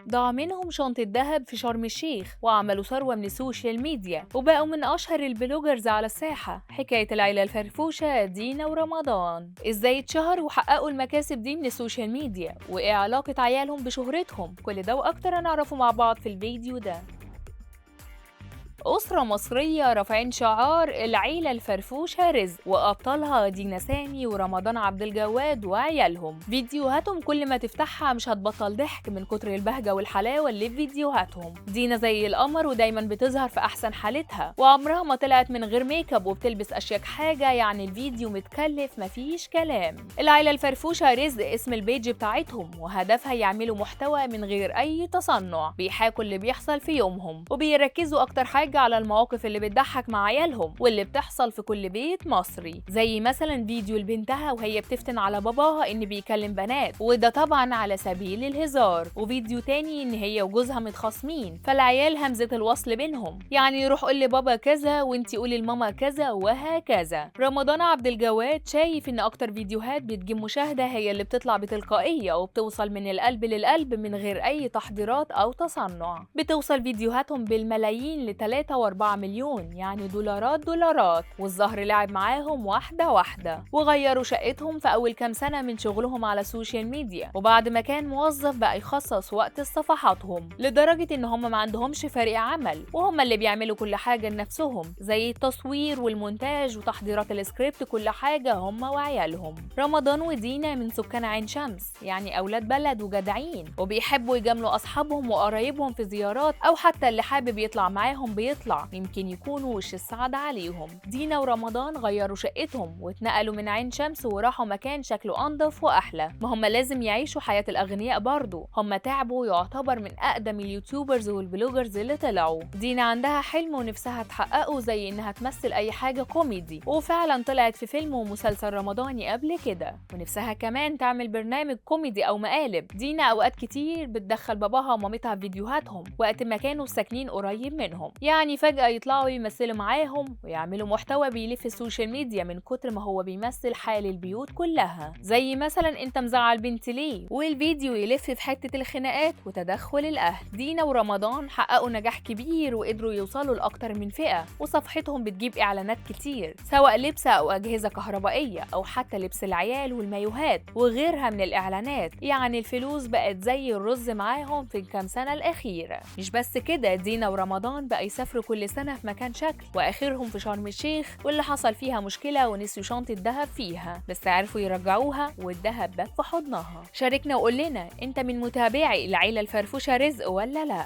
ضاع منهم شنطة دهب في شرم الشيخ وعملوا ثروة من السوشيال ميديا وبقوا من أشهر البلوجرز على الساحة. حكاية العيلة الفرفوشة دينا ورمضان، إزاي اتشهروا وحققوا المكاسب دي من السوشيال ميديا، وإيه علاقة عيالهم بشهرتهم؟ كل ده وأكتر هنعرفه مع بعض في الفيديو ده. أسرة مصرية رافعين شعار العيلة الفرفوشة رزق، وأبطالها دينا سامي ورمضان عبد الجواد وعيالهم. فيديوهاتهم كل ما تفتحها مش هتبطل ضحك من كتر البهجة والحلاوة اللي في فيديوهاتهم. دينا زي القمر ودايما بتظهر في أحسن حالتها، وعمرها ما طلعت من غير ميك اب، وبتلبس أشيك حاجة، يعني الفيديو متكلف مفيش كلام. العيلة الفرفوشة رزق اسم البيج بتاعتهم، وهدفها يعملوا محتوى من غير أي تصنع، بيحاكوا اللي بيحصل في يومهم، وبيركزوا أكتر حاجة على المواقف اللي بتضحك مع عيالهم واللي بتحصل في كل بيت مصري، زي مثلا فيديو لبنتها وهي بتفتن على باباها ان بيكلم بنات، وده طبعا على سبيل الهزار، وفيديو تاني ان هي وجوزها متخاصمين فالعيال همزة الوصل بينهم، يعني يروح قول لبابا كذا وانتي قولي لماما كذا وهكذا. رمضان عبد الجواد شايف ان اكتر فيديوهات بتجيب مشاهدة هي اللي بتطلع بتلقائية وبتوصل من القلب للقلب من غير اي تحضيرات او تصنع. بتوصل فيديوهاتهم بالملايين ل3 و4 مليون، يعني دولارات، والزهر لعب معاهم واحدة واحدة، وغيروا شقتهم في أول كام سنة من شغلهم على السوشيال ميديا، وبعد ما كان موظف بقى يخصص وقت لصفحاتهم، لدرجة إن هم ما عندهمش فريق عمل، وهم اللي بيعملوا كل حاجة لنفسهم زي التصوير والمونتاج وتحضيرات السكريبت، كل حاجة هم وعيالهم. رمضان ودينا من سكان عين شمس، يعني أولاد بلد وجدعين، وبيحبوا يجاملوا أصحابهم وقرايبهم في زيارات، أو حتى اللي حابب يطلع معاهم بيطلع، يمكن يكونوا وش السعادة عليهم. دينا ورمضان غيروا شقتهم واتنقلوا من عين شمس وراحوا مكان شكله أنضف وأحلى، ما هم لازم يعيشوا حياة الأغنياء برضو، هم تعبوا، يعتبر من أقدم اليوتيوبرز والبلوجرز اللي طلعوا. دينا عندها حلم ونفسها تحققه، زي إنها تمثل أي حاجة كوميدي، وفعلا طلعت في فيلم ومسلسل رمضاني قبل كده، ونفسها كمان تعمل برنامج كوميدي أو مقالب. دينا أوقات كتير بتدخل باباها ومامتها في فيديوهاتهم وقت ما كانوا ساكنين قريب منهم، يعني فجأة يطلعوا يمثلوا معاهم ويعملوا محتوى بيلف السوشيال ميديا من كتر ما هو بيمثل حال البيوت كلها، زي مثلا انت مزعل بنتي ليه، والفيديو يلف في حتة الخناقات وتدخل الأهل. دينا ورمضان حققوا نجاح كبير وقدروا يوصلوا لأكتر من فئة، وصفحتهم بتجيب إعلانات كتير، سواء لبس أو أجهزة كهربائية أو حتى لبس العيال والمايوهات وغيرها من الإعلانات، يعني الفلوس بقت زي الرز معاهم في الكام سنة الأخيرة. مش بس كده، دينا ورمضان بقى يسافروا كل سنة في مكان شكل، وآخرهم في شرم الشيخ واللي حصل فيها مشكلة ونسيوا شنطة دهب فيها، بس عرفوا يرجعوها والدهب بات في حضنها. شاركنا وقول لنا انت من متابعي العيلة الفرفوشة رزق ولا لا؟